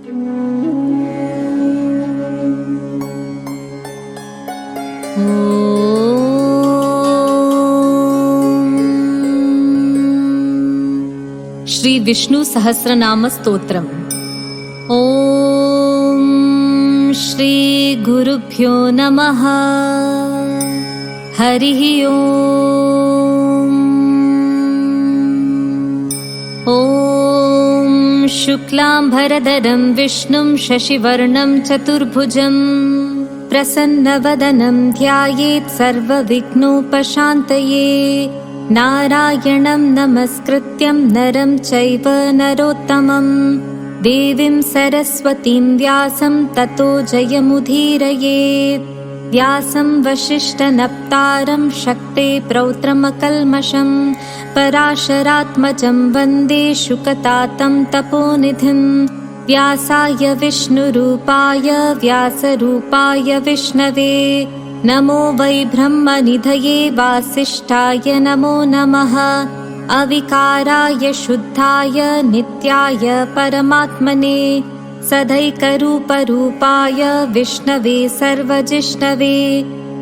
श्री विष्णु सहस्रनाम स्तोत्रम्। ओम श्री गुरुभ्यो नमः। हरिः ओम। ओम शुक्लांभरधरं विष्णुं शशिवर्णं चतुर्भुजं प्रसन्नवदनं ध्यायेत् सर्वविघ्नोपशान्तये। नारायणं नमस्कृत्यं नरं चैव नरोत्तमं देवीं सरस्वतीं व्यासं ततो जयमुदीरयेत्। व्यासं वसिष्ठनप्तारं शक्ते प्रौत्रमकल्मषं पराशरात्मजं वन्दे शुकतातं तपोनिधिं। व्यासाय विष्णुरूपाय व्यासरूपाय विष्णवे नमो वै ब्रह्मनिधये वासिष्ठाय नमो नमः। अविकाराय शुद्धाय नित्याय परमात्मने सदैकरूपरूपाय विष्णवे सर्वजिष्णवे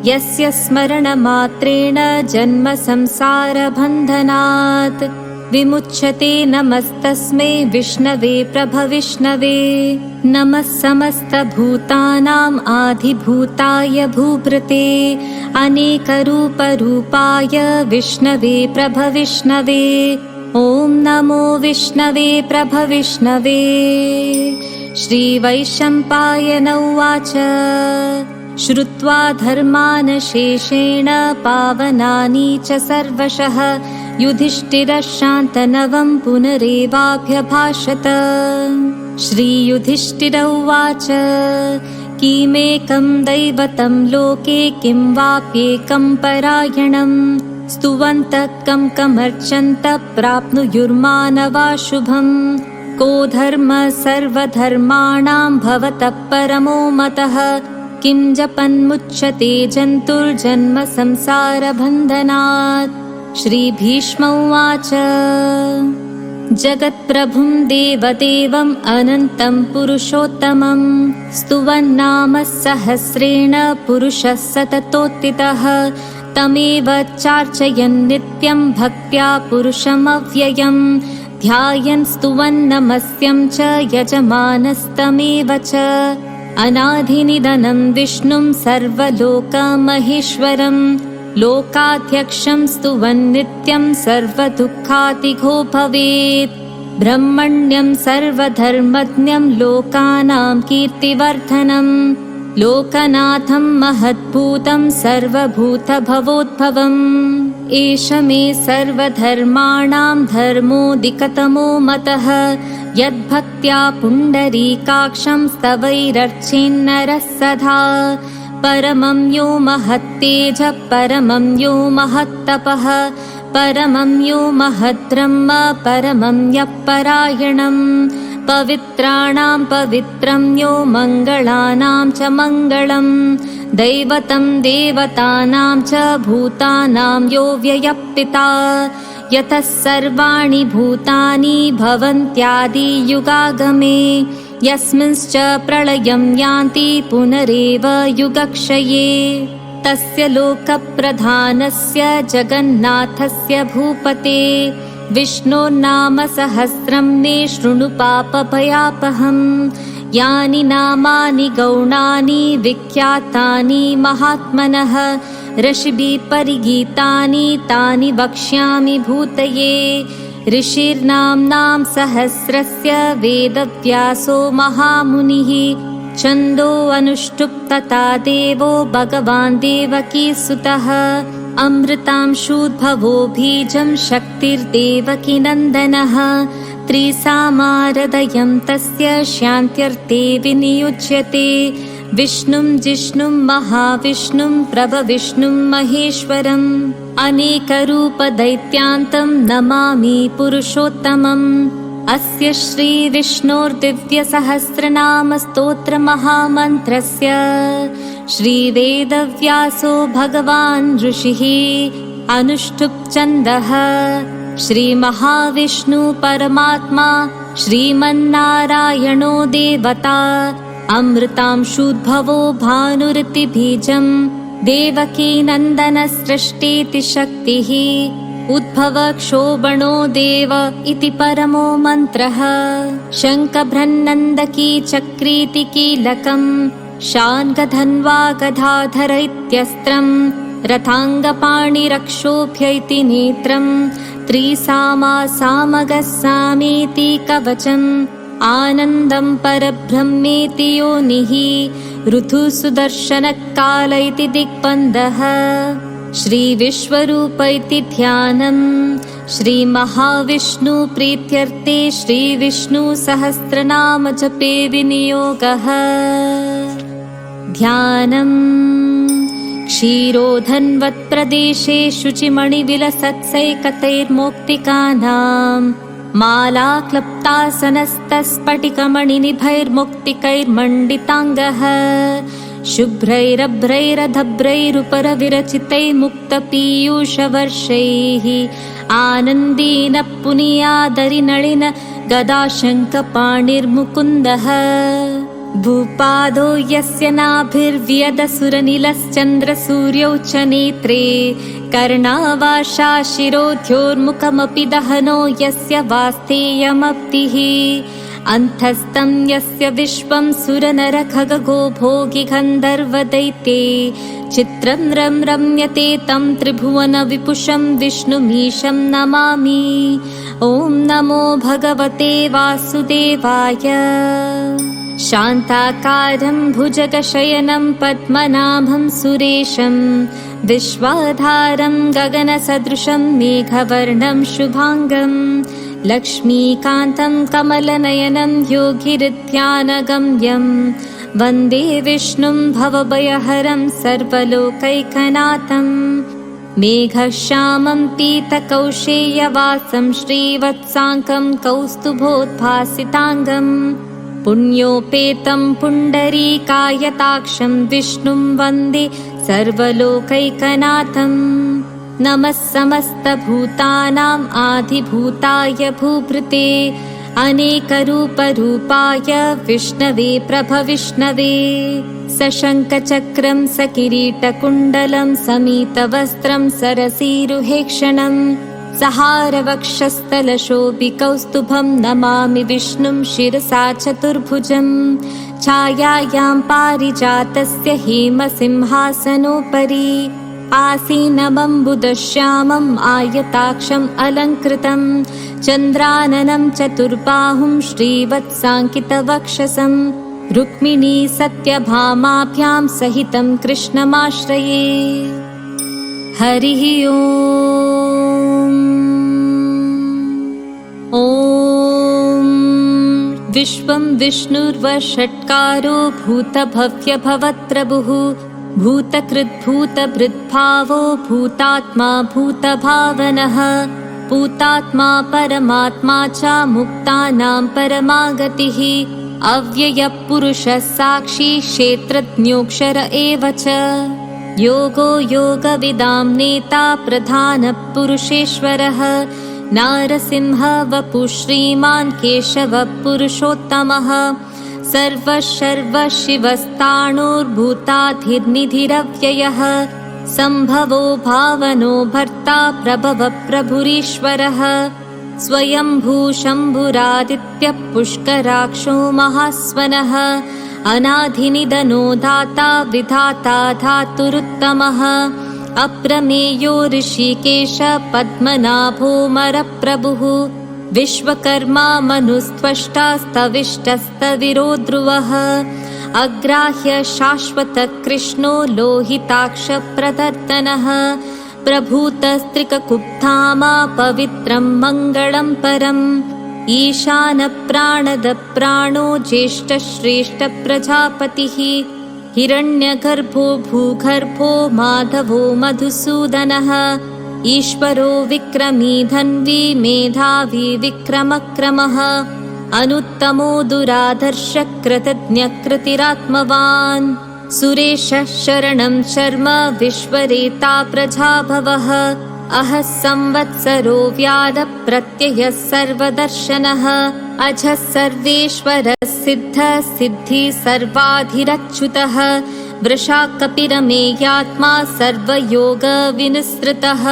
यस्य स्मरणमात्रेण जन्म संसारबन्धनात् विमुच्यते। नमस्तस्मै विष्णवे प्रभविष्णवे। नमः समस्तभूतानां आदिभूताय भूभृते अनेकरूपरूपाय विष्णवे प्रभविष्णवे। ॐ नमो विष्णवे प्रभविष्णवे। श्रीवैशम्पायन उवाच श्रुत्वा धर्मान् शेषेण पावनानि च सर्वशः युधिष्ठिरः शान्तनवं पुनरेवाभ्यभाषत। श्रीयुधिष्ठिर उवाच किमेकं दैवतं लोके किं वाप्येकं परायणं स्तुवन्तः कं कमर्चन्तः प्राप्नुयुर्मानवा शुभम्। को धर्मः सर्वधर्माणां भवतः परमो मतः किं जपन्मुच्यते जन्तुर्जन्म संसारबन्धनात्। श्रीभीष्म उवाच जगत्प्रभुं देवदेवम् अनन्तं पुरुषोत्तमं स्तुवन्नाम सहस्रेण पुरुषः सततोत्थितः तमेव चार्चयन् नित्यं भक्त्या पुरुषमव्ययम् ध्यायन् स्तुवन्नमस्यं च यजमानस्तमेव च। अनादिनिधनं विष्णुं सर्वलोकमहेश्वरं लोकाध्यक्षं स्तुवन् नित्यं सर्वदुःखातिघो भवेत्। ब्रह्मण्यं सर्वधर्मज्ञं लोकानां कीर्तिवर्धनं लोकनाथं महद्भूतं सर्वभूतभवोद्भवम्। एष मे सर्वधर्माणां धर्मोऽधिकतमो मतः यद्भक्त्या पुण्डरीकाक्षं स्तवैरर्चेन्नरः सदा। परमं यो महत्तेजः परमं यो महत्तपः परमं यो महद्ब्रह्म परमं यः परायणं पवित्राणां पवित्रं यो मङ्गलानां च मङ्गलं दैवतं देवतानां च भूतानां यो व्ययः पिता। यतः सर्वाणि भूतानि भवन्त्यादियुगागमे यस्मिंश्च प्रलयं यान्ति पुनरेव युगक्षये। तस्य लोकप्रधानस्य जगन्नाथस्य भूपते विष्णोर्नाम सहस्रं ने शृणु पापभयापहम्। यानि नामानि गौणानि विख्यातानि महात्मनः ऋषिभिः परिगीतानि तानि वक्ष्यामि भूतये। ऋषिर्नाम्नां सहस्रस्य वेदव्यासो महामुनिः छन्दो अनुष्टुप् तथा देवो भगवान् देवकीसुतः। अमृतांशूद्भवो बीजं शक्तिर्देवकीनन्दनः त्रिसामारदयं तस्य शान्त्यर्थे विनियुज्यते। विष्णुं जिष्णुं महाविष्णुं प्रभविष्णुं महेश्वरम् अनेकरूपदैत्यान्तं नमामि पुरुषोत्तमम्। अस्य श्रीविष्णोर्दिव्यसहस्रनामस्तोत्रमहामन्त्रस्य श्रीवेदव्यासो भगवान् ऋषिः अनुष्टुप् छन्दः। श्रीमहाविष्णु परमात्मा श्रीमन्नारायणो देवता अमृतांशूद्भवो भानुरिति देवकी नन्दनसृष्टीति शक्तिः उद्भवक्षोभणो देव इति परमो मन्त्रः शङ्खभ्रन्नन्दकी चक्रीति कीलकम् शार्ङ्गधन्वा गदाधर इत्यस्त्रम् रथाङ्गपाणिरक्षोभ्य इति नेत्रम् त्रिसामा सामगस्सामीति कवचम् आनन्दं परब्रह्मेति योनिः ऋतुसुदर्शनकाल इति दिग्बन्धः श्रीविश्वरूप इति ध्यानम् श्रीमहाविष्णुप्रीत्यर्थे श्रीविष्णुसहस्रनाम जपे विनियोगः ध्यानम् क्षीरोधन्वत्प्रदेशे शुचिमणिविलसत्सैकतैर्मौक्तिकानाम् मालाक्लप्तासनस्तस्फटिकमणिनिभैर्मौक्तिकैर्मण्डिताङ्गः शुभ्रैरभ्रैरधभ्रैरुपरविरचितैर्मुक्तपीयूषवर्षैः आनन्दीन पुनीयादरिनलिन गदाशङ्खपाणिर्मुकुन्दः भूपादो यस्य नाभिर्व्यदसुरनिलश्चन्द्रसूर्यौ च नेत्रे कर्णावाशा शिरोध्योर्मुखमपि दहनो यस्य वास्तेयमब्धिः अन्तस्तं यस्य विश्वं सुरनरखगो भोगि गन्धर्वदैत्ये चित्रं रम्यते तं त्रिभुवनविपुषं विष्णुमीशं नमामि ॐ नमो भगवते वासुदेवाय शान्ताकारं भुजगशयनं पद्मनाभं सुरेशं विश्वाधारं गगनसदृशं मेघवर्णं शुभाङ्गं लक्ष्मीकान्तं कमलनयनं योगिहृद्यानगम्यं वन्दे विष्णुं भवभयहरं सर्वलोकैकनाथं मेघश्यामं पीतकौशेयवासं श्रीवत्साङ्कं कौस्तुभोद्भासिताङ्गम् पुण्योपेतं पुण्डरीकायताक्षं विष्णुं वन्दे सर्वलोकैकनाथं नमः समस्तभूतानाम् आदिभूताय भूभृते अनेकरूपरूपाय विष्णवे प्रभविष्णवे सशङ्खचक्रं सकिरीटकुण्डलं समीतवस्त्रं सरसीरुहेक्षणं सहारवक्षस्थलशोभिकौस्तुभं नमामि विष्णुं शिरसा चतुर्भुजं छायायां पारिजातस्य हेमसिंहासनोपरि आसीनमम्बुदश्यामम् आयताक्षम् अलङ्कृतं चन्द्राननं चतुर्बाहुं श्रीवत्साङ्कितवक्षसं रुक्मिणी सत्यभामाभ्यां सहितं कृष्णमाश्रये हरिः ॐ विश्वं विष्णुर्वषट्कारो भूतभव्यभवत्प्रभुः भूतकृद्भूतभृद्भावो भूतात्मा भूतभावनः भूतात्मा परमात्मा च मुक्तानां परमागतिः अव्ययपुरुषः साक्षी क्षेत्रज्ञोऽक्षर एव च योगो योगविदां नेता प्रधानः पुरुषेश्वरः नारसिंह वपुः श्रीमान् केशवः पुरुषोत्तमः सर्वशिवस्ताणुर्भूताधिर्निधिरव्ययः सम्भवो भावनो भर्ता प्रभवः प्रभुरीश्वरः स्वयंभू शम्भुरादित्यः पुष्कराक्षो महास्वनः अनाधिनिधनो दाता विधाता धातुरुत्तमः अप्रमेयो ऋषिकेश पद्मनाभो मरप्रभुः विश्वकर्मा मनुस्त्वष्टास्तविष्टस्तविरो ध्रुवः अग्राह्य शाश्वत कृष्णो लोहिताक्ष प्रदर्दनः प्रभूतस्त्रिककुब्धामा पवित्रं मङ्गलं परम् ईशान प्राणद प्राणो ज्येष्ठश्रेष्ठ प्रजापतिः हिरण्यगर्भो भूगर्भो माधवो मधुसूदनः ईश्वरो विक्रमी धन्वी मेधावी विक्रमक्रमः अनुत्तमो दुराधर्ष कृतज्ञकृतिरात्मवान् सुरेशः शरणं शर्म विश्वरेता प्रजाभवः अहः संवत्सरो व्याध प्रत्ययः सर्वदर्शनः अजः सर्वेश्वरः सिद्धः सिद्धि सर्वाधिरच्युतः वृषाकपिरमेयात्मा सर्वयोगविनिसृतः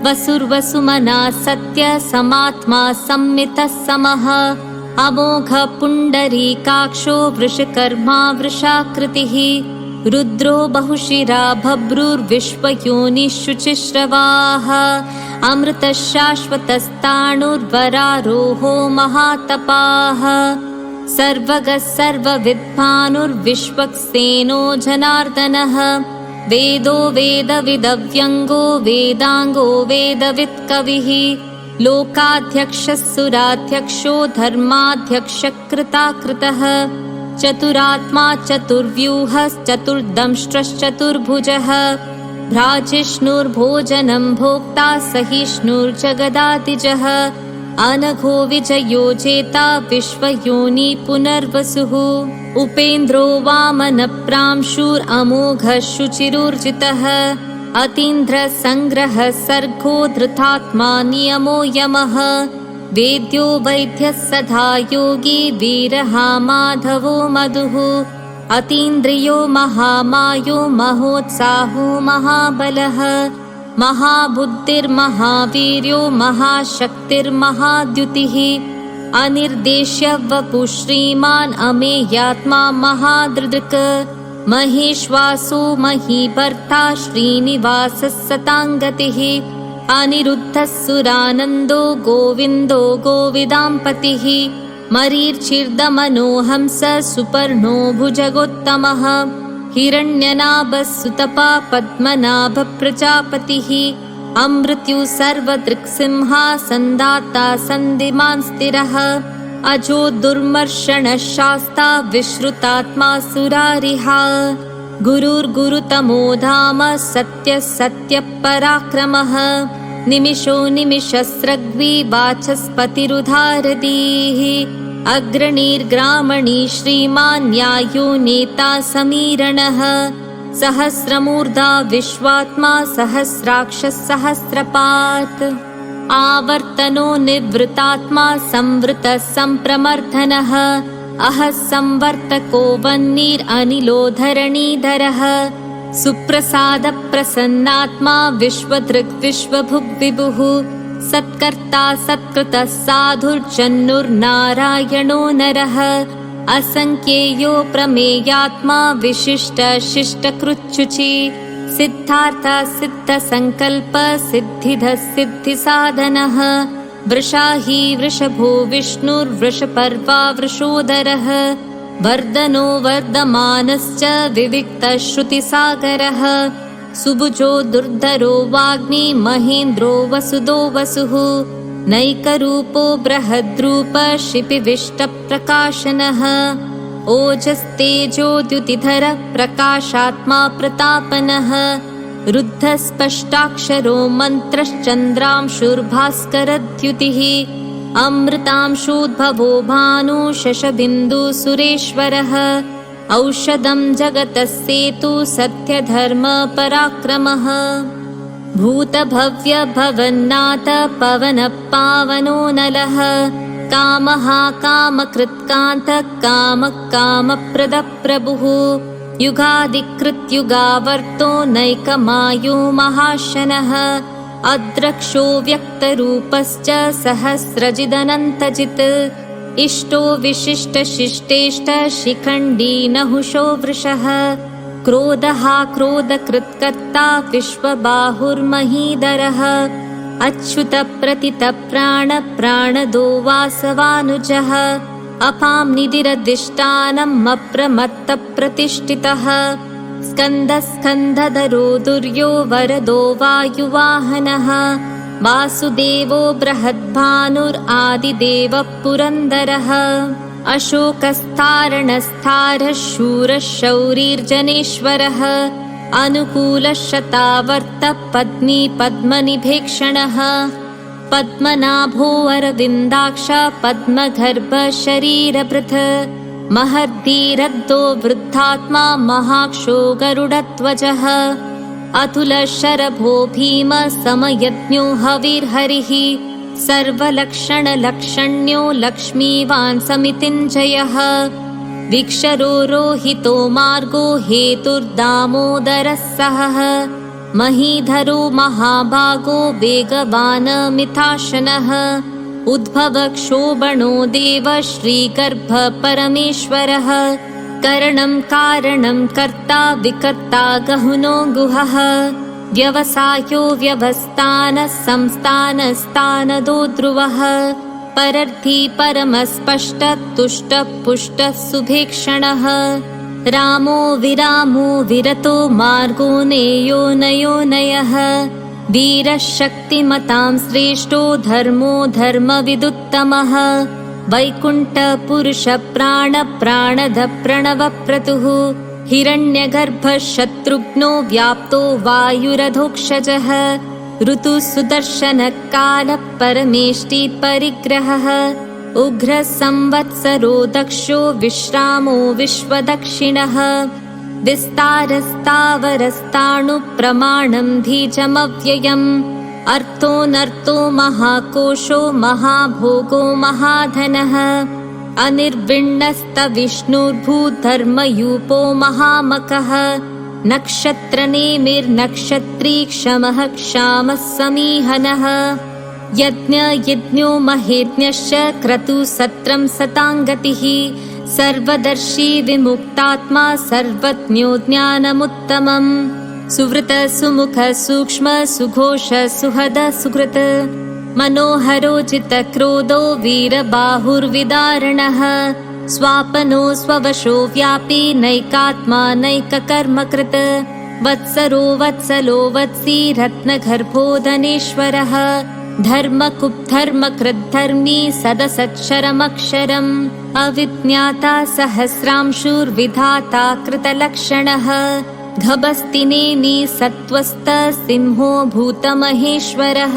वसुर्वसुमना सत्य समात्मा संमितः समः अमोघ पुण्डरीकाक्षो वृषकर्मा वृषाकृतिः रुद्रो बहुशिरा बभ्रुर्विश्वयोनिशुचिश्रवाः अमृतः शाश्वतस्ताणुर्वरारोहो महातपाः सर्वगः सर्वविद्भानुर्विश्वक्सेनो जनार्दनः वेदो वेदविदव्यङ्गो वेदाङ्गो वेदवित्कविः लोकाध्यक्षः सुराध्यक्षो धर्माध्यक्षकृताकृतः चतुरात्मा चतुर्व्यूहश्चतुर्दंष्ट्रश्चतुर्भुजः भ्राजिष्णुर्भोजनं भोक्ता सहिष्णुर्जगदातिजः अनघो विजयो जेता विश्वयोनि पुनर्वसुः उपेन्द्रो वामनप्रांशुरमोघः शुचिरूर्जितः अतीन्द्रः संग्रहः सर्गो धृतात्मा नियमो यमः वेद्यो वैद्यः सदा योगी वीरः माधवो मधुः अतीन्द्रियो महामायो महोत्साहो महाबलः महाबुद्धिर्महावीर्यो महाशक्तिर्महाद्युतिः अनिर्देश्य वपुः श्रीमान् अमेयात्मा महादृदृक् महेश्वासो महीभर्ता श्रीनिवासः सताङ्गतिः अनिरुद्धः सुरानन्दो गोविन्दो गोविदाम्पतिः मरीर्चिर्दमनोहंस सुपर्णो भुजगोत्तमः हिरण्यनाभः सुतपा पद्मनाभ प्रजापतिः अमृत्यु सर्वदृक्सिंहासनदाता सन्धिमान् स्थिरः अजो दुर्मर्षणः शास्ता विश्रुतात्मा सुरारिहा गुरुर्गुरुतमो धाम सत्यः सत्यः पराक्रमः निमिषो निमिषस्रग्वी वाचस्पतिरुधारदीः अग्रणीर्ग्रामणी श्रीमान् न्यायो नेता समीरणः सहस्रमूर्धा विश्वात्मा सहस्राक्षः सहस्रपात् आवर्तनो निवृतात्मा संवृतः सम्प्रमर्दनः अहः संवर्तको वह्निरनिलो धरणीधरः सुप्रसादप्रसन्नात्मा विश्वदृक् विश्वभुग्विभुः सत्कर्ता सत्कृतः साधुर्जन्नुर्नारायणो नरः असंख्येयो प्रमेयात्मा विशिष्ट शिष्टकृच्छुचि सिद्धार्थ सिद्धसङ्कल्प सिद्धिधः सिद्धिसाधनः वृषाही वृषभो विष्णुर्वृषपर्वा वृषोदरः वर्धनो वर्धमानश्च विविक्तः श्रुतिसागरः सुभुजो दुर्धरो वाग्मी महेन्द्रो वसुदो वसुः नैकरूपो बृहद्रूप शिपिविष्टप्रकाशनः ओजस्तेजोद्युतिधरः प्रकाशात्मा प्रतापनः रुद्धस्पष्टाक्षरो मन्त्रश्चन्द्रांशुर्भास्करद्युतिः अमृतांशोद्भवो भानु शशबिन्दु सुरेश्वरः औषधं जगतः सेतु सत्यधर्म पराक्रमः भूतभव्य भवन्नाथ पवनः पावनो नलः कामः कामकृत्कान्तः कामः कामप्रदः प्रभुः युगादिकृत्युगावर्तो नैकमायो महाशनः अद्रक्षो व्यक्तरूपश्च सहस्रजिदनन्तजित् इष्टो विशिष्टशिष्टेष्ट शिखण्डी नहुषो वृषः क्रोधः क्रोधकृत्कर्ता विश्वबाहुर्महीधरः अच्युतप्रतितप्राणदो वासवानुजः अपां निधिरधिष्ठानम् अप्रमत्तप्रतिष्ठितः स्कन्दस्कन्धधरो दुर्यो वरदो वायुवाहनः वासुदेवो बृहद्भानुरादिदेवः पुरन्दरः अशोकस्तारणस्तारः शूरः शौरीर्जनेश्वरः अनुकूलः शतावर्तः पद्मी पद्मनिभेक्षणः पद्मनाभो अरविन्दाक्ष पद्मगर्भ शरीरभृत् महर्धीरद्धो वृद्धात्मा महाक्षो गरुडध्वजः अतुलशरभो भीम समयज्ञो हविर्हरिः सर्वलक्षणलक्षण्यो लक्ष्मीवान् समितिञ्जयः विक्षरो रोहितो मार्गो हेतुर्दामोदरः सहः महीधरो महाभागो वेगवान् मिथाशनः उद्भवक्षोभणो देव श्रीगर्भ परमेश्वरः करणं कारणं कर्ता विकर्ता गहुनो गुहः व्यवसायो व्यवस्थानः संस्थानस्तानदो ध्रुवः परर्थी परमस्पष्टः तुष्टः पुष्टः सुभीक्षणः रामो विरामो विरतो मार्गो नेयो नयो नयः वीरः शक्तिमतां श्रेष्ठो धर्मो धर्मविदुत्तमः वैकुण्ठपुरुष प्राण प्राणद प्रणवप्रतुः हिरण्यगर्भः शत्रुघ्नो व्याप्तो वायुरधोक्षजः ऋतुः सुदर्शनः कालः परमेष्टि परिग्रहः उग्रः संवत्सरो दक्षो विश्रामो विश्वदक्षिणः विस्तारस्तावरस्ताणु प्रमाणं धीजमव्ययम् अर्थोऽनर्थो महाकोशो महाभोगो महाधनः अनिर्विण्णस्तविष्णुर्भूधर्मयूपो महामकः नक्षत्रनेमिर्नक्षत्री क्षमः क्षामः समीहनः यज्ञो महेज्ञश्च क्रतुः सत्रं सताङ्गतिः सर्वदर्शी विमुक्तात्मा सर्वज्ञो ज्ञानमुत्तमम् सुवृत सुमुख सूक्ष्म सुघोष सुहद सुकृत मनोहरो जितक्रोधो वीरबाहुर्विदारणः स्वापनो स्ववशो व्यापी नैकात्मा नैककर्मकृत् वत्सरो वत्सलो वत्सी रत्नगर्भो धनेश्वरः धर्मकुप्धर्मकृद्धर्मी सदसच्छरमक्षरम् अविज्ञाता सहस्रांशुर्विधाता कृतलक्षणः घबस्तिनेमि सत्त्वस्त सिंहो भूतमहेश्वरः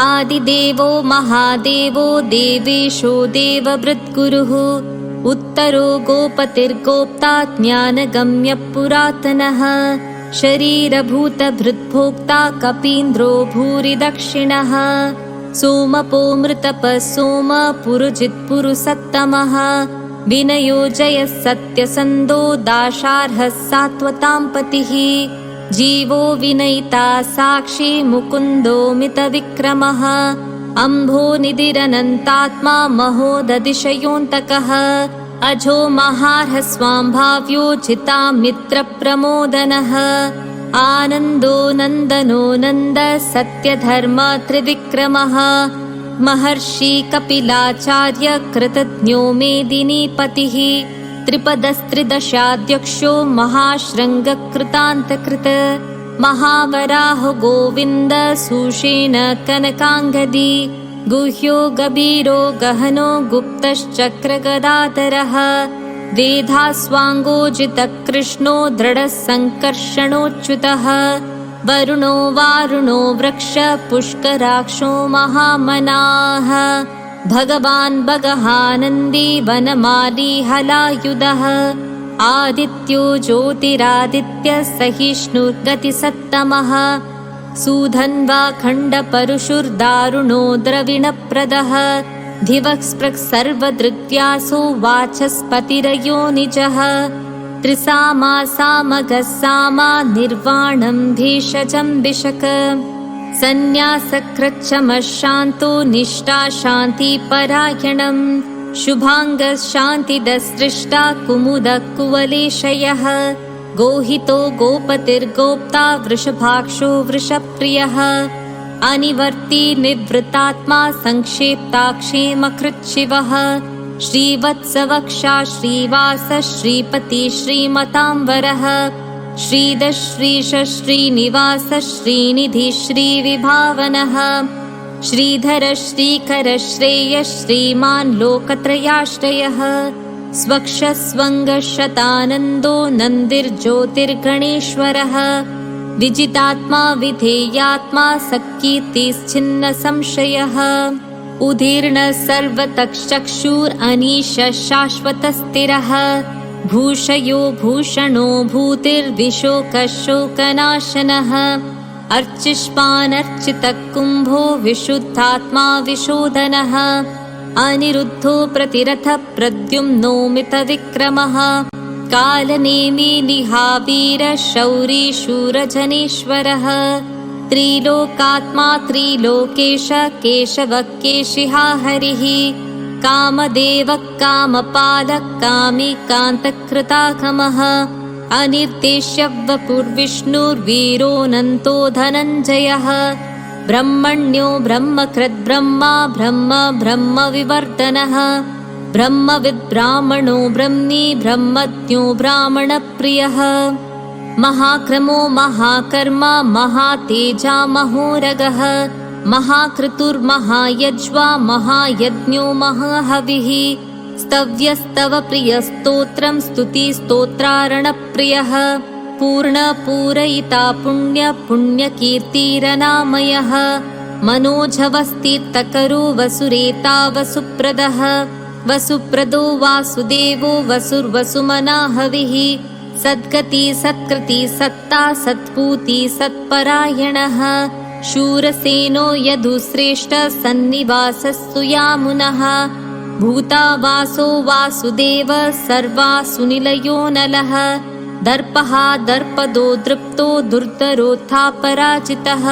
आदिदेवो महादेवो देवेशो देवभृद्गुरुः उत्तरो गोपतिर्गोप्ता ज्ञानगम्यः पुरातनः शरीरभूतभृद्भोक्ता कपीन्द्रो भूरि दक्षिणः सोमपो मृतपः सोम पुरुजित्पुरुसत्तमः विनयो जयः सत्यसन्धो दाशार्हः सात्वतां पतिः जीवो विनयिता साक्षी मुकुन्दो मितविक्रमः अम्भो निधिरनन्तात्मा महोदधिशयोऽन्तकः अजो महार्हस्वाम्भाव्यो जितामित्रप्रमोदनः आनन्दो नन्दनो नन्द सत्यधर्म त्रिविक्रमः महर्षि कपिलाचार्य कृतज्ञो मेदिनीपतिः त्रिपदस्त्रिदशाध्यक्षो महाशृङ्गकृतान्तकृत महावराहो गोविन्द सुषेण कनकाङ्गदी गुह्यो गभीरो गहनो गुप्तश्चक्रगदाधरः वेधास्वाङ्गोजितकृष्णो दृढः सङ्कर्षणोच्युतः वरुणो वारुणो वृक्ष पुष्कराक्षो महामनाः भगवान् भगहानन्दी वनमाली हलायुधः आदित्यो ज्योतिरादित्य सहिष्णुर्गतिसत्तमः सुधन्वा खण्डपरुषुर्दारुणो द्रविणप्रदः धिवक्स्पृक् सर्वदृग्व्यासो वाचस्पतिरयो निजः त्रिसामा सामगः सामा निर्वाणं भेषजं बिशक सन्न्यासकृच्छमः शान्तो निष्ठा शान्तिपरायणम् शुभाङ्गः शान्तिदसृष्टा कुमुदः कुवलेशयः गोहितो गोपतिर्गोप्ता वृषभाक्षो वृषप्रियः अनिवर्ती निवृत्तात्मा संक्षेप्ताक्षेमकृच्छिवः श्रीवत्सवक्षा श्रीवास श्रीपति श्रीमताम्बरः श्रीदश्रीश श्रीनिवास श्रीनिधि श्रीविभावनः श्रीधर श्रीकर श्रेय श्रीमान् लोकत्रयाश्रयः स्वक्षस्वङ्गशतानन्दो नन्दिर्ज्योतिर्गणेश्वरः विजितात्मा विधेयात्मा सकीर्तिश्छिन्न संशयः उदीर्णः सर्वतश्चक्षुरनीश शाश्वतस्थिरः भूषयो भूषणो भूतिर्विशोकशोकनाशनः अर्चिष्मानर्चितः कुम्भो विशुद्धात्मा विशोधनः अनिरुद्धो प्रतिरथः प्रद्युम्नो मितविक्रमः कालनेमी निहावीरः शौरी शूरजनेश्वरः त्रिलोकात्मा त्रिलोकेश केशवः केशिहा हरिः कामदेवः कामपालः कामिकान्तकृतागमः अनिर्देश्य वपुर्विष्णुर्वीरोऽनन्तो धनञ्जयः ब्रह्मण्यो ब्रह्मकृद्ब्रह्मा ब्रह्म ब्रह्मविवर्धनः ब्रह्मविद्ब्राह्मणो ब्रह्मी ब्रह्मज्ञो ब्राह्मणप्रियः महाक्रमो महाकर्मा महातेजा महोरगः महाक्रतुर्महायज्वा महायज्ञो महाहविः स्तव्यस्तव प्रियस्तोत्रं स्तुतिस्तोत्रारणप्रियः पूर्णपूरयिता पुण्यकीर्तिरनामयः मनोजवस्तीर्थकरो वसुरेता वसुप्रदः वसुप्रदो वासुदेवो वसुर्वसुमनाहविः सद्गति सत्कृति सत्ता सत्पूति सत्परायणः शूरसेनो यदुश्रेष्ठ सन्निवासस्तु यामुनः भूतावासो वासुदेव सर्वासुनिलयो नलः दर्पः दर्पदो दृप्तो दुर्धरोत्थापराजितः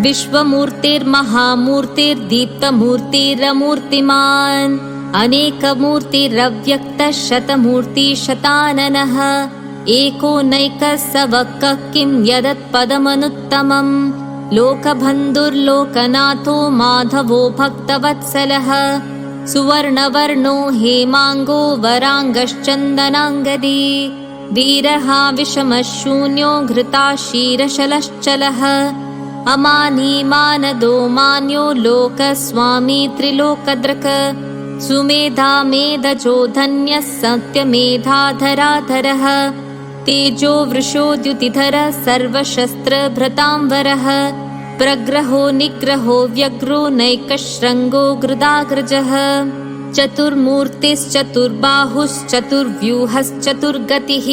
विश्वमूर्तिर्महामूर्तिर्दीप्तमूर्तिरमूर्तिमान् अनेकमूर्तिरव्यक्तः शतमूर्तिशताननः एको नैकः स वक्कः किं यदत्पदमनुत्तमम् लोकबन्धुर्लोकनाथो माधवो भक्तवत्सलः सुवर्णवर्णो हेमाङ्गो वराङ्गश्चन्दनाङ्गदी वीरः विषमशून्यो घृताशीरशलश्चलः अमानी मानदो मान्यो लोकस्वामी त्रिलोकदृक् सुमेधा मेधजो धन्यः सत्यमेधाधराधरः तेजो वृषोद्युतिधरः सर्वशस्त्रभृताम्बरः प्रग्रहो निग्रहो व्यग्रो नैकशृङ्गो गृदाग्रजः चतुर्मूर्तिश्चतुर्बाहुश्चतुर्व्यूहश्चतुर्गतिः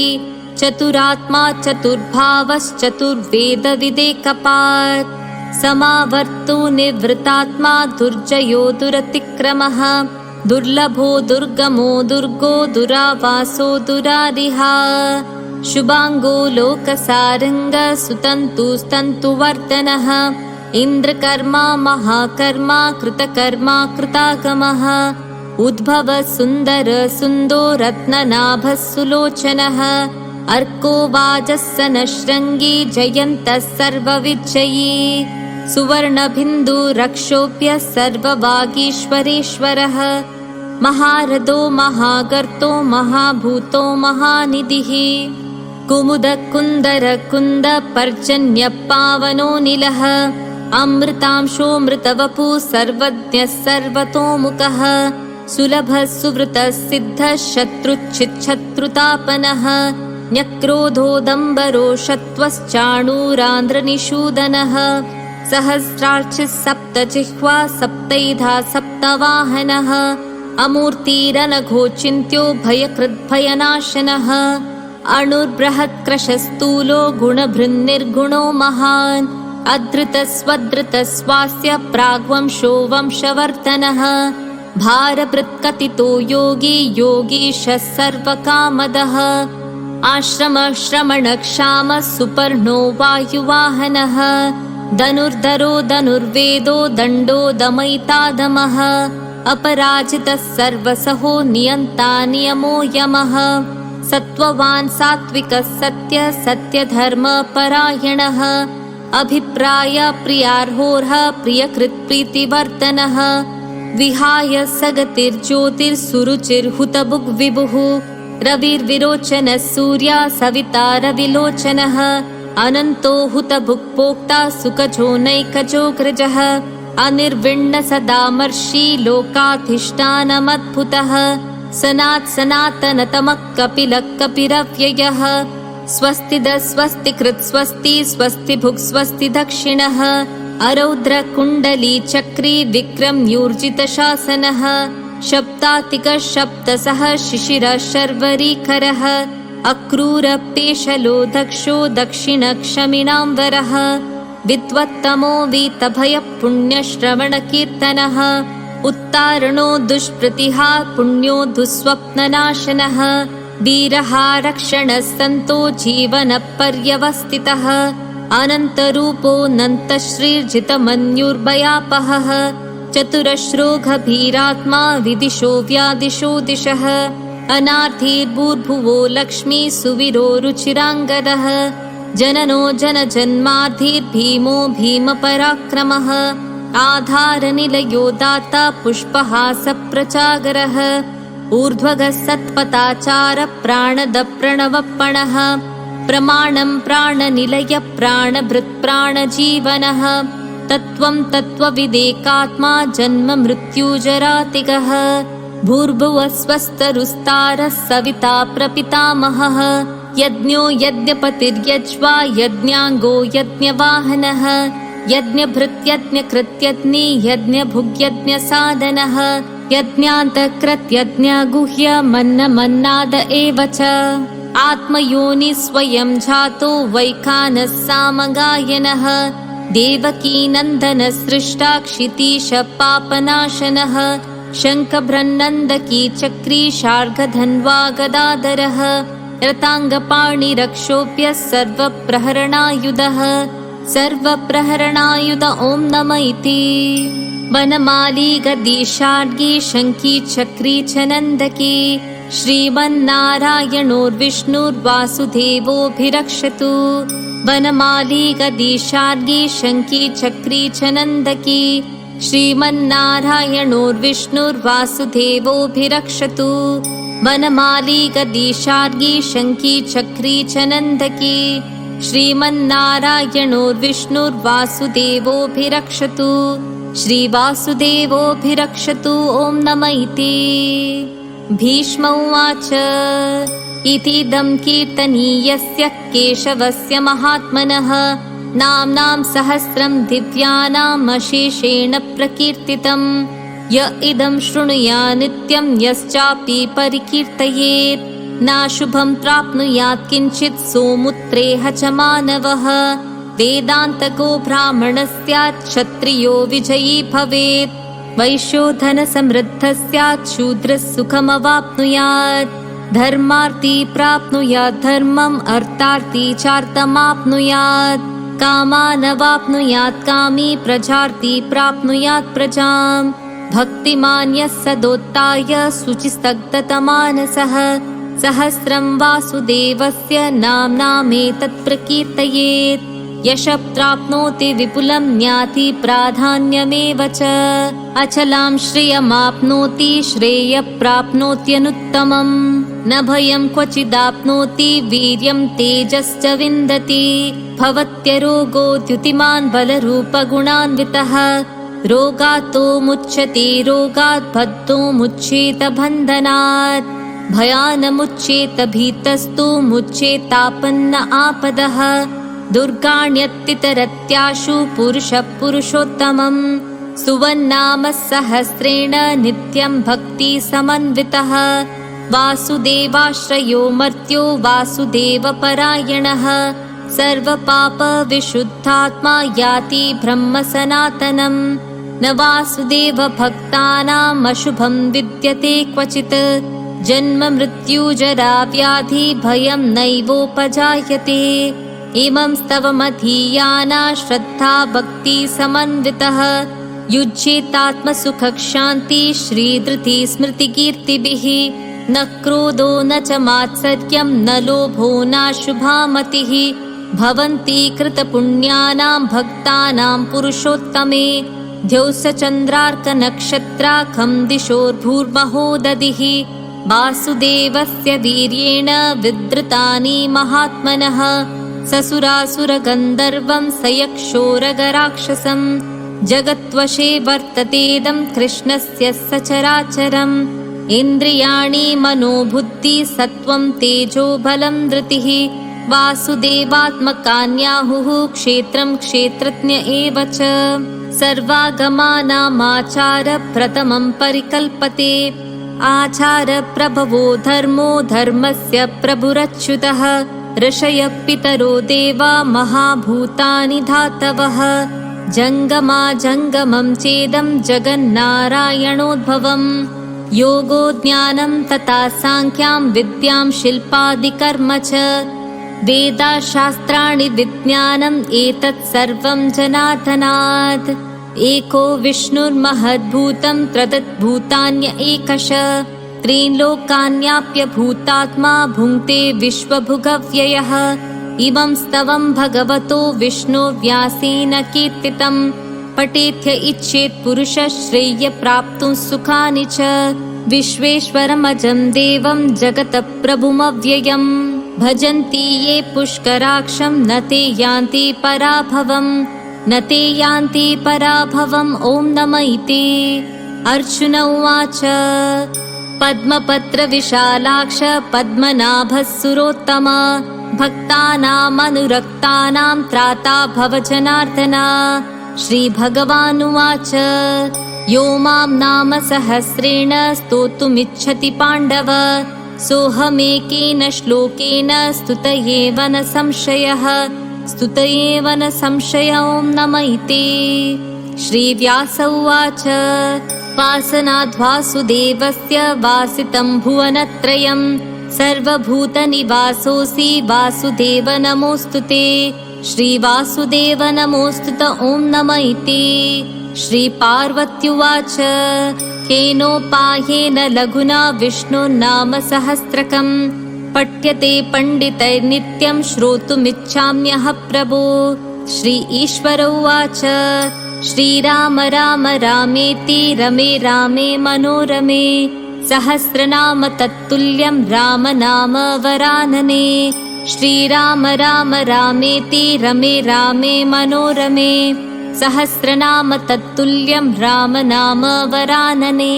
चतुरात्मा चतुर्भावश्चतुर्वेदविदेकपात् समावर्तो निवृतात्मा दुर्जयो दुरतिक्रमः दुर्लभो दुर्गमो दुर्गो दुरावासो दुरारिहा शुभाङ्गो लोकसारङ्ग सुतन्तुस्तन्तुवर्धनः इन्द्रकर्मा महाकर्मा कृतकर्मा कृतागमः उद्भव सुन्दर सुन्दो रत्ननाभः सुलोचनः अर्को वाजस्सनशृङ्गी जयन्तः सर्वविजयी सुवर्णबिन्दुरक्षोभ्य सर्ववागीश्वरेश्वरः महारथो महागर्तो महाभूतो महानिधिः कुमुदकुन्दर कुन्द पर्जन्य पावनो निलः अमृतांशोऽमृतवपु सर्वज्ञः सर्वतोमुखः सुलभः सुवृतः सिद्धः शत्रुच्छिच्छत्रुतापनः न्यक्रोधोदम्बरो शत्वश्चाणूरान्द्रनिषूदनः सहस्रार्चिः सप्तजिह्वा सप्तैधा सप्तवाहनः अमूर्तिरनघोचिन्त्यो भयकृद्भयनाशनः अणुर्बृहत्क्रशस्तूलो गुणभृन्निर्गुणो महान् अधृतस्वधृतस्वास्य प्राग्वंशो वंशवर्धनः भारभृत्कथितो योगी योगीशः सर्वकामदः आश्रमश्रमणक्षामः सुपर्णो वायुवाहनः धनुर्धरो धनुर्वेदो दण्डो दमयिताधमः अपराजितः सर्वसहो नियन्ता नियमो यमः सत्त्ववान् सात्विकः सत्य सत्यधर्मपरायणः अभिप्राय प्रियार्होर्ह प्रियकृत्प्रीतिवर्धनः विहाय सगतिर्ज्योतिर्सुरुचिर्हुतभुग्विभुः रविर्विरोचनः सूर्या सविता रविलोचनः अनन्तो हुतभुक्पोक्ता सुखजो नैकजोऽग्रजः अनिर्विण्ण सदामर्षि लोकाधिष्ठानमद्भुतः सनातनतमः कपिलः कपिरव्ययः स्वस्तिद स्वस्तिकृत् स्वस्ति स्वस्तिभुक् स्वस्ति दक्षिणः अरौद्र कुण्डली चक्री विक्रम्यूर्जितशासनः शब्दातिकः शब्दसः शिशिरः शर्वरीकरः अक्रूरपेशलो दक्षो दक्षिणक्षमिणाम्बरः विद्वत्तमो वीतभयपुण्यश्रवणकीर्तनः उत्तारणो दुष्प्रतिः पुण्यो दुःस्वप्ननाशनः वीरः रक्षणः सन्तो जीवनपर्यवस्थितः अनन्तरूपोऽनन्तश्रीर्जितमन्युर्भयापहः चतुरश्रो गभीरात्मा विदिशो व्यादिशो दिशः अनार्थिर्भूर्भुवो लक्ष्मी सुवीरो रुचिराङ्गदः जननो जनजन्मार्थिर्भीमो भीमपराक्रमः आधारनिलयो दाता पुष्पहासप्रचागरः ऊर्ध्वगः सत्पथाचारप्राणदप्रणवप्पणः प्रमाणं प्राणनिलय प्राणभृत्प्राणजीवनः तत्त्वं तत्त्वविदेकात्मा जन्ममृत्युजरातिगः भूर्भुवस्वस्तरुस्तारः सविता प्रपितामहः यज्ञो यज्ञपतिर्यज्वा यज्ञाङ्गो यज्ञवाहनः यज्ञभृत्यज्ञकृत्यज्ञी यज्ञभुग्यज्ञसाधनः यज्ञान्तकृत्यज्ञगुह्यमन्नमन्नाद एव च आत्मयोनि स्वयं जातो वैखानः सामगायनः देवकीनन्दनः सृष्टा क्षितीश पापनाशनः शङ्खभ्रन्नन्दकी चक्री शार्ङ्गधन्वा गदाधरः रताङ्गपाणिरक्षोभ्यः सर्वप्रहरणायुधः सर्वप्रहरणायुध ॐ नम इति वनमाली गदीशार्गी शङ्खी चक्री च नन्दकी श्रीमन्नारायणोर्विष्णुर्वासुदेवोऽभिरक्षतु वनमाली गदीशार्गी शङ्खी चक्री च नन्दकी श्रीमन्नारायणोर्विष्णुर्वासुदेवोऽभिरक्षतु वनमाली गदीशार्गी शङ्खी चक्री च नन्दकी श्रीमन्नारायणोर्विष्णुर्वासुदेवोऽभिरक्षतु श्रीवासुदेवोऽभिरक्षतु ॐ नम इति भीष्म उवाच इतीदं कीर्तनीयस्य केशवस्य महात्मनः नाम्नां सहस्रं दिव्यानाम् अशेषेण प्रकीर्तितं य इदं शृणुया नित्यं यश्चापि परिकीर्तयेत् नाशुभं प्राप्नुयात् किञ्चित् सोमुत्रेह च मानवः वेदान्तको ब्राह्मणः स्यात् क्षत्रियो विजयी भवेत् वैश्यो धनसमृद्धः स्यात् शूद्रः सुखमवाप्नुयात् धर्मार्थी प्राप्नुयात् धर्मम् अर्थार्थी चार्थमाप्नुयात् कामानवाप्नुयात् कामी प्रजार्थी प्राप्नुयात् प्रजाम् भक्तिमान् यः सदोत्थाय शुचिस्तग्धतमानसः सहस्रं वासुदेवस्य नाम्नामेतत् प्रकीर्तयेत् यशः प्राप्नोति विपुलं ज्ञाति प्राधान्यमेव च अचलां श्रियमाप्नोति श्रेयः प्राप्नोत्यनुत्तमम् न भयं क्वचिदाप्नोति वीर्यं तेजश्च विन्दति भवत्यरोगो द्युतिमान् बलरूपगुणान्वितः रोगात्तो मुच्यते रोगात् बद्धो मुच्येत बन्धनात् भयानमुच्येत भीतस्तु मुच्येतापन्न आपदः दुर्गाण्यतितरत्याशु पुरुषः पुरुषोत्तमम् सुवन्नाम सहस्रेण नित्यं भक्ति समन्वितः वासुदेवाश्रयो मर्त्यो वासुदेवपरायणः सर्वपापविशुद्धात्मा याति ब्रह्म सनातनम् न वासुदेव भक्तानाम् अशुभं विद्यते क्वचित् जन्म मृत्युजरा व्याधि भयं नैवोपजायते इमं स्तवमधीयाना श्रद्धा भक्ति समन्वितः युज्येतात्मसुखशान्ति श्रीधृति स्मृतिकीर्तिभिः न क्रोधो न च मात्सर्यं न लोभो नाशुभा मतिः भवन्ति कृतपुण्यानां भक्तानां पुरुषोत्तमे द्यौसचन्द्रार्कनक्षत्राखं दिशोर्भूर्महोदधिः वासुदेवस्य वीर्येण विद्रुतानि महात्मनः ससुरासुरगन्धर्वं सयक्षोरगराक्षसं जगत्वशे वर्ततेदं कृष्णस्य सचराचरम् इन्द्रियाणि मनोबुद्धि सत्त्वं तेजो बलं धृतिः वासुदेवात्मकान्याहुः क्षेत्रं क्षेत्रज्ञ एव च सर्वागमानामाचार प्रथमं परिकल्पते आचार प्रभवो धर्मो धर्मस्य प्रभुरच्युतः ऋषयः पितरो देवा महाभूतानि धातवः जङ्गमा जङ्गमं चेदं जगन्नारायणोद्भवम् योगो ज्ञानं तथा साङ्ख्यां विद्यां शिल्पादिकर्म च वेदाशास्त्राणि विज्ञानम् एतत् सर्वं जनार्दनात् एको विष्णुर्महद्भूतं त्रदद्भूतान्य एकश त्रीन् लोकान्याप्य भूतात्मा भुङ्क्ते विश्वभुगव्ययः इमं स्तवं भगवतो विष्णुर्व्यासेन कीर्तितम् पठेत्य इच्छेत् पुरुषः श्रेय प्राप्तुं सुखानि च विश्वेश्वरमजं देवं जगतः प्रभुमव्ययम् भजन्ति ये पुष्कराक्षं न ते यान्ति पराभवम् न ते यान्ति पराभवम् ॐ नमः इति अर्जुन उवाच पद्मपत्रविशालाक्ष पद्मनाभः सुरोत्तम भक्तानामनुरक्तानां त्राता भव जनार्दन श्रीभगवानुवाच यो मां नाम सहस्रेण स्तोतुमिच्छति पाण्डव सोऽहमेकेन श्लोकेन स्तुत एव न संशयः स्तुत एव न संशय ॐ नमः इति श्रीव्यास उवाच वासनाद्वासुदेवस्य वासितं भुवनत्रयं सर्वभूतनिवासोऽसि वासुदेव नमोऽस्तु ते श्रीवासुदेव नमोऽस्तु ॐ नमः इति श्रीपार्वत्युवाच केनोपायेन लघुना विष्णुर्नाम सहस्रकम् पठ्यते पण्डितैर्नित्यं श्रोतुमिच्छाम्यहं प्रभो श्री ईश्वर उवाच श्रीराम राम रामेति रमे रामे मनोरमे सहस्रनाम तत्तुल्यं राम नाम वरानने श्रीराम राम रामेति रमे रामे मनोरमे सहस्रनाम तत्तुल्यं राम नाम वरानने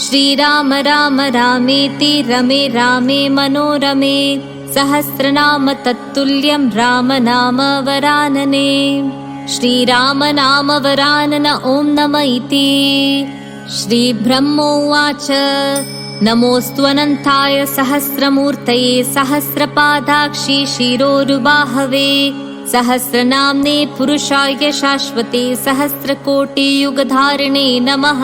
श्रीराम राम रामेति रमे रामे मनोरमे सहस्रनाम तत्तुल्यं राम नाम वरानने श्रीराम नाम वरानन ॐ नमः इति श्रीब्रह्मोवाच नमोऽस्तु अनन्ताय सहस्रमूर्तये सहस्रपादाक्षि शिरोरुबाहवे सहस्रनाम्ने पुरुषाय शाश्वते सहस्रकोटियुगधारिणे नमः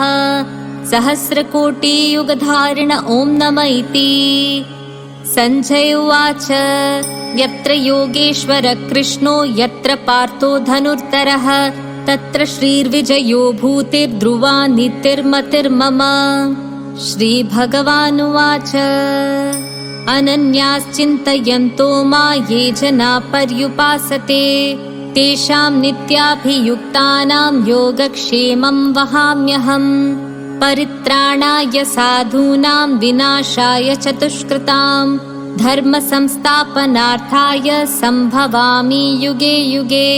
सहस्रकोटियुगधारिण ॐ नमः इति सञ्जय उवाच यत्र योगेश्वर कृष्णो यत्र पार्थो धनुर्धरः तत्र श्रीर्विजयो भूतिर्ध्रुवा नीतिर्मतिर्मम श्रीभगवानुवाच अनन्याश्चिन्तयन्तो मा ये जना पर्युपासते तेषां नित्याभियुक्तानां योगक्षेमं वहाम्यहम् परित्राणाय साधूनां विनाशाय च दुष्कृतां धर्म संस्थापनार्थाय सम्भवामि युगे युगे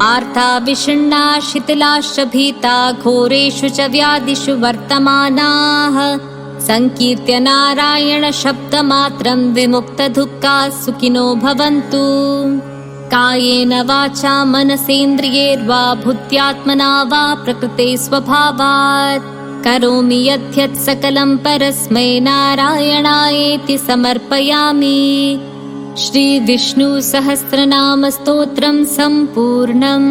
आर्ता विषण्णा शिथिलाश्च भीता घोरेषु च व्याधिषु वर्तमानाः संकीर्त्य नारायण शब्दमात्रं विमुक्तदुःखाः सुखिनो भवन्तु कायेन वाचा मनसेन्द्रियैर्वा बुद्ध्यात्मना वा प्रकृते स्वभावात् करोमि यद्यत् सकलं परस्मै नारायणायेति समर्पयामि श्री विष्णु सहस्रनाम स्तोत्रं सम्पूर्णम्।